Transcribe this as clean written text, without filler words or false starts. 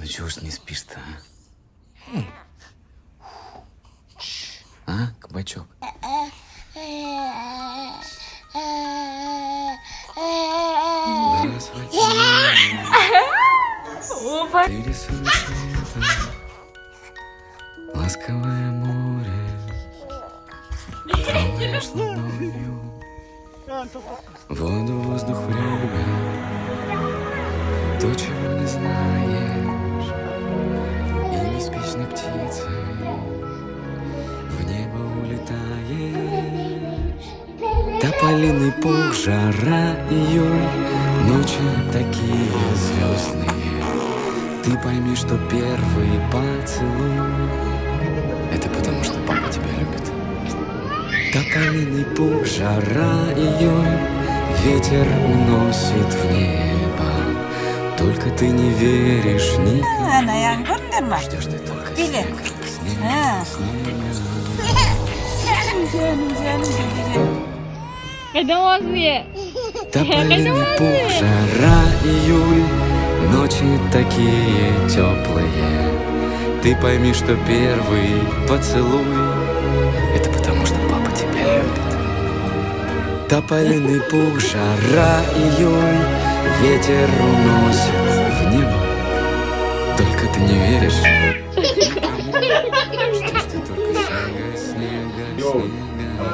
Ну чего ж не спишь-то, а? А, кабачок? Здравствуйте. Ты рисуешь цветом ласковое море, трогаешь ладонью воду, воздух, время, то, чего не знаешь, и беспечной птицей в небо улетаешь. Тополиный пух, жара, июль, ночи такие звездные. Ты пойми, что первый поцелуй — это потому, что папа тебя любит. Тополиный пух, жара, июль, ветер уносит в небо. Только ты не веришь никому. Ждешь ты только снега, снега, снега. Тополиный пух, жара, июль, ночи такие теплые. Ты пойми, что первый поцелуй — это потому, что папа тебя любит. Тополиный пух, жара, июль, ветер уносит в небо. Только ты не веришь. Ждешь ты только снега, снега, снега.